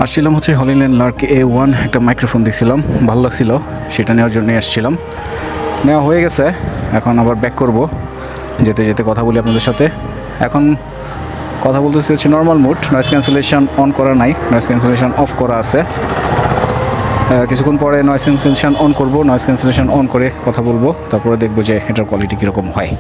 আসছিলাম হচ্ছে Hollyland Lark A1 একটা মাইক্রোফোন দিয়েছিলাম, ভালো লাগছিল, সেটা নেওয়ার জন্য আসছিলাম। নেওয়া হয়ে গেছে, এখন আবার ব্যাক করব। যেতে যেতে কথা বলি আপনাদের সাথে। এখন কথা বলতেছি হচ্ছে normal mode, noise cancellation on করা নাই, নয়েজ ক্যান্সেলেশন অফ করা আছে। কিছুক্ষণ পরে নয়েজ ক্যান্সেলেশন অন করব, নয়েজ ক্যান্সেলেশন অন করে কথা বলবো, তারপরে দেখবো যে এটার কোয়ালিটি কীরকম হয়।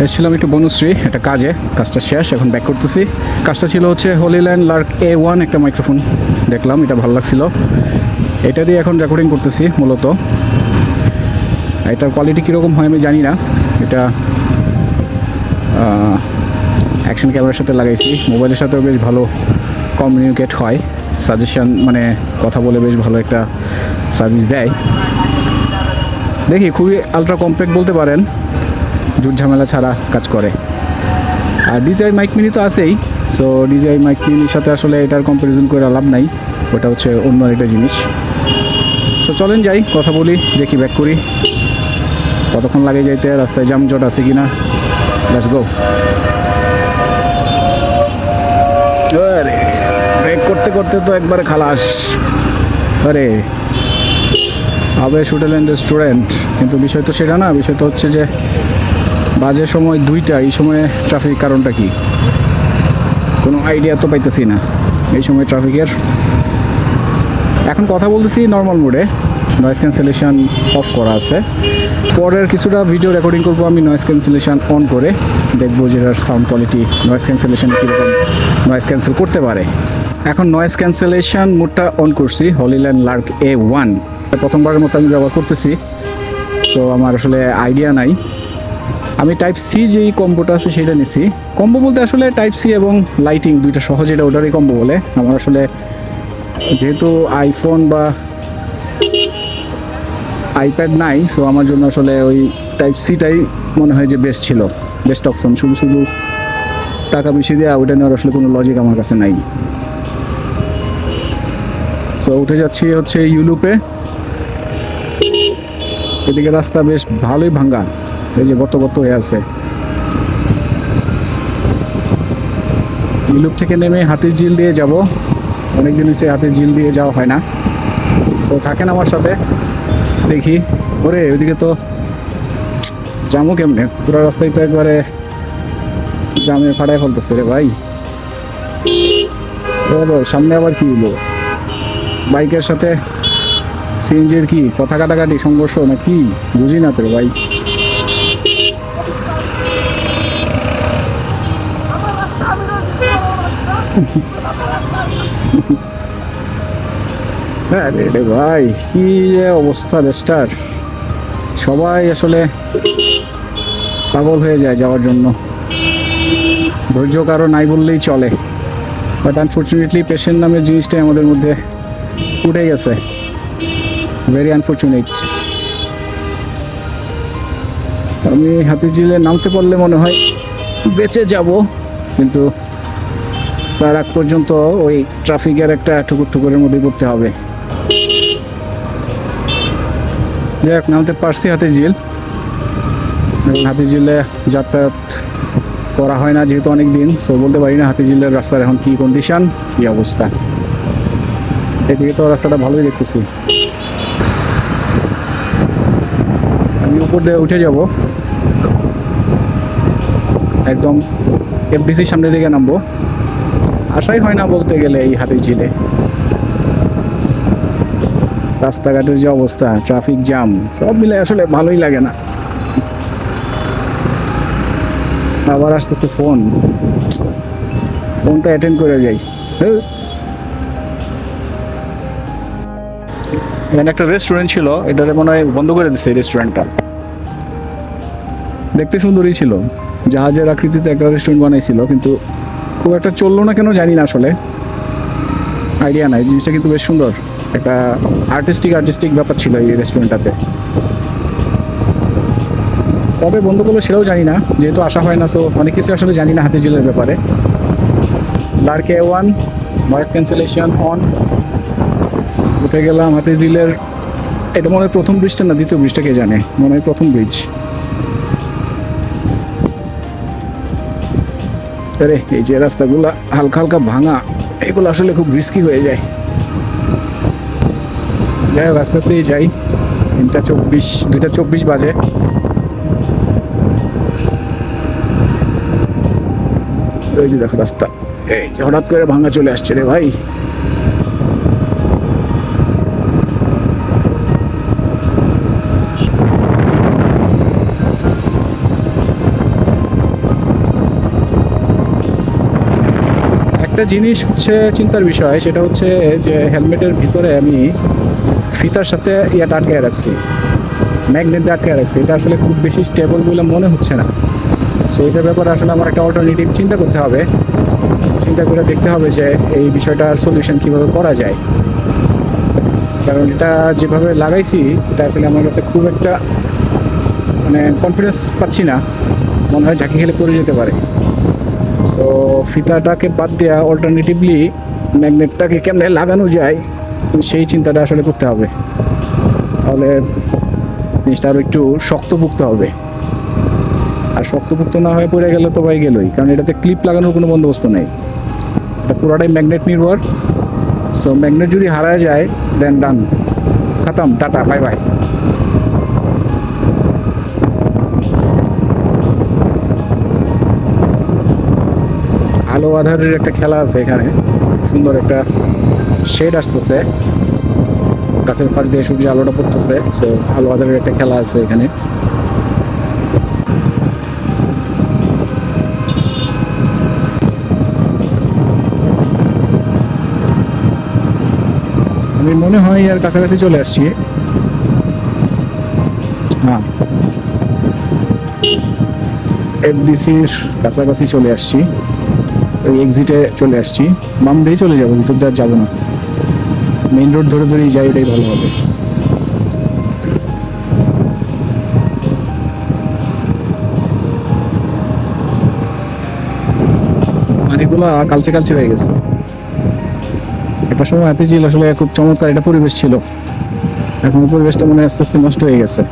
এসেছিলাম একটু বনশ্রী একটা কাজে, কাজটা শেষ, এখন ব্যাক করতেছি। কাজটা ছিল হচ্ছে হলিল্যান্ড লার্ক A1 একটা মাইক্রোফোন দেখলাম, এটা ভালো লাগছিল, এটা দিয়ে এখন রেকর্ডিং করতেছি মূলত। এটার কোয়ালিটি কীরকম হয় আমি জানি না, এটা অ্যাকশন ক্যামেরার সাথে লাগাইছি, মোবাইলের সাথেও বেশ ভালো কমিউনিকেট হয়, সাজেশন মানে কথা বলে বেশ ভালো একটা সার্ভিস দেয়। দেখি খুবই আলট্রা কম্প্যাক্ট বলতে পারেন, জুট ঝামেলা ছাড়া কাজ করে। আর DJI মাইক মিনি তো আছেই, সো DJI মাইক মিনির সাথে আসলে এটার কম্প্যারিজন করে লাভ নাই, ওটা হচ্ছে অন্য একটা জিনিস। সো চলেন যাই, কথা বলি, দেখি ব্যাক করি, কতক্ষণ লাগে যাইতে, রাস্তায় জামজট আছে কিনা। Let's go. আরে ব্রেক করতে করতে তো একবারে খালাস। আরে আবে শুটেল্যান্ড রেস্টুরেন্ট, কিন্তু বিষয় তো সেটা না, বিষয় তো হচ্ছে যে বাজে সময় 2টা, এই সময়ে ট্রাফিক কারণটা কি কোনো আইডিয়া তো পাইতেছি না এই সময় ট্রাফিকের। এখন কথা বলতেছি নর্মাল মোডে, নয়েজ ক্যান্সেলেশন অফ করা আছে। পরের কিছুটা ভিডিও রেকর্ডিং করবো আমি নয়েজ ক্যান্সেলেশন অন করে, দেখবো যে এটার সাউন্ড কোয়ালিটি নয়েজ ক্যান্সেলেশন কীরকম নয়েজ ক্যান্সেল করতে পারে। এখন নয়েজ ক্যান্সেলেশন মোডটা অন করছি হলিল্যান্ড লার্ক A1, প্রথমবারের মতো আমি ব্যবহার করতেছি, তো আমার আসলে আইডিয়া নাই। আমি টাইপ সি যেই কম্বোটা আছে সেটা নিছি, কম্বো বলতে আসলে টাইপ সি এবং লাইটিং দুইটা সহজ, এটা ওটারই কম্বো বলে। আমার আসলে যেহেতু আইফোন বা আইপ্যাড নাই, সো আমার জন্য আসলে ওই টাইপ সিটাই মনে হয় যে বেস্ট ছিল, বেস্ট অপশন। শুধু শুধু টাকা বেশি দেওয়া ওইটা নেওয়ার আসলে কোনো লজিক আমার কাছে নাই। সো উঠে যাচ্ছি হচ্ছে ইউলুপে, এদিকে রাস্তা বেশ ভালোই ভাঙ্গা, এই যে গত হয়ে আছে। ইউলুপ থেকে নেমে হাতির ঝিল দিয়ে যাব, অনেকদিন হচ্ছে হাতির ঝিল দিয়ে যাওয়া হয় না, সো থাকেন আমার সাথে, দেখি। ওরে ওইদিকে তো জামও কেমনে, পুরো রাস্তায় তো একবারে জামে ফাটায় ফেলতেছে রে ভাই। সামনে আবার কি হলো, বাইকের সাথে সিএনজির কি কথা কাটাকাটি সংঘর্ষ না কি বুঝি না তো রে ভাই। হ্যাঁ রে ভাই, কি যে অবস্থা দেশটার, সবাই আসলে পাগল হয়ে যায় যাওয়ার জন্য, ধৈর্য কারো নাই বললেই চলে। বাট আনফর্চুনেটলি পেশেন্ট নামের জিনিসটাই আমাদের মধ্যে উঠে গেছে, ভেরি আনফর্চুনেট। আমি হাতিঝিলে নামতে পারলে মনে হয় বেঁচে যাব, কিন্তু তার আগ পর্যন্ত ওই ট্রাফিকের একটা ঠুকুরের মধ্যে করতে হবে। যাই হোক, নামতে পারছি হাতিঝিল। হাতিঝিলে যাতায়াত করা হয় না যেহেতু অনেক দিন, সো বলতে পারি না হাতিঝিলের রাস্তার এখন কি কন্ডিশন, কি অবস্থা। এদিকে তো রাস্তাটা ভালোই দেখতেছি, আমি উপর দিয়ে উঠে যাব, একদম FDC সামনের দিকে নামবো। আশাই হয় না বলতে গেলে এই হাতিঝিলে, রাস্তাঘাটের যে অবস্থা, ট্রাফিক জ্যাম সব মিলে আসলে ভালোই লাগে না। আবার আসতেছে ফোনটা অ্যাটেন্ড করে যাই। এখানে একটা রেস্টুরেন্ট ছিল, এটারে মনে হয় বন্ধ করে দিচ্ছে। রেস্টুরেন্টটা দেখতে সুন্দরই ছিল, জাহাজের আকৃতিতে একটা রেস্টুরেন্ট বানাইছিল, কিন্তু খুব একটা চললো না কেন জানি না, আসলে আইডিয়া নাই। জিনিসটা কিন্তু বেশ সুন্দর, একটা আর্টিস্টিক ব্যাপার ছিল এই রেস্টুরেন্টটাতে। কবে বন্ধ করলো সেটাও জানি না, যেহেতু আসা হয় না, সো অনেক কিছু আসলে জানি না হাতিঝিলের ব্যাপারে। Lark A1 noise cancellation on, উঠে গেলাম হাতিঝিলের এটা মনে হয় প্রথম ব্রিজটা না দ্বিতীয় ব্রিজটা কে জানে, মনে হয় প্রথম ব্রিজ। আরে এই যে রাস্তাগুলো হালকা হালকা ভাঙা, এগুলো আসলে খুব রিস্কি হয়ে যায়। যাই হোক আস্তে আস্তেই যাই, 3:24, 2:24 বাজে। ওই যে দেখো রাস্তা, এই যে হঠাৎ করে ভাঙা চলে আসছে রে ভাই। একটা জিনিস হচ্ছে চিন্তার বিষয়, সেটা হচ্ছে যে হেলমেটের ভিতরে আমি ফিতার সাথে ইয়াটা আটকে রাখছি, ম্যাগনেট দিয়ে আটকে রাখছি। এটা আসলে খুব বেশি স্টেবল বলে মনে হচ্ছে না। সো এটার ব্যাপারে আসলে আমার একটা অল্টারনেটিভ চিন্তা করতে হবে, চিন্তা করে দেখতে হবে যে এই বিষয়টার সলিউশন কীভাবে করা যায়। কারণ এটা যেভাবে লাগাইছি এটা আসলে আমার কাছে খুব একটা মানে কনফিডেন্স পাচ্ছি না, মনে হয় ঝাঁকি খেলে পড়ে যেতে পারে। সো ফিতাটাকে বাদ দেওয়া অল্টারনেটিভলি ম্যাগনেটটাকে কেমনে লাগানো যায় সেই চিন্তাটা আসলে করতে হবে, তাহলে জিনিসটা আরও একটু শক্তপোক্ত হবে। আর শক্তপোক্ত না হয়ে পড়ে গেলে তো ভাই গেলই, কারণ এটাতে ক্লিপ লাগানোর কোনো বন্দোবস্ত নেই, এটা পুরোটাই ম্যাগনেট নির্ভর। সো ম্যাগনেট যদি হারায় যায় দেন ডান, খতম, টাটা, বাই বাই। আলো আধারের একটা খেলা আছে এখানে, সুন্দর একটা শেড আসতেছে, গাছের ফাঁক দিয়ে সূর্য আলোটা পড়তেছে। সো আলো আধারের একটা খেলা আছে এখানে। আমি মনে হয় আর কাছাকাছি চলে আসছি। হ্যাঁ, এফডিসির কাছাকাছি চলে আসছি, ওই এক্সিটে চলে আসছি। বাম দিয়ে চলে যাবো, ভিতর দিয়ে আর যাবো না, মেইন রোড ধরে ধরেই যাই, ওটাই ভালো হবে। পানিগুলা কালচে কালচে হয়ে গেছে। একটা সময় হাতে ছিল আসলে খুব চমৎকার একটা পরিবেশ ছিল, এখন পরিবেশটা মনে হয় আস্তে আস্তে নষ্ট হয়ে গেছে।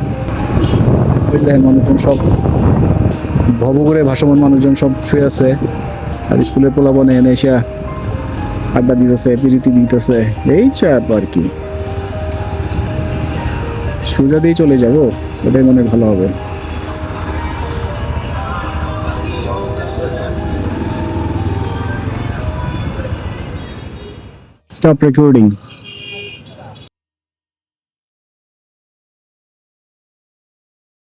মানুষজন সব ভব করে ভাসমান মানুষজন সব শুয়ে আছে, আর স্কুলের পোলাপনে এনে এসে আড্ডা দিতেছে, পিরিতি দিতেছে, এই চাপ আর কি। সোজা দিয়ে চলে যাবো, ওটাই মনে ভালো হবে। Stop recording.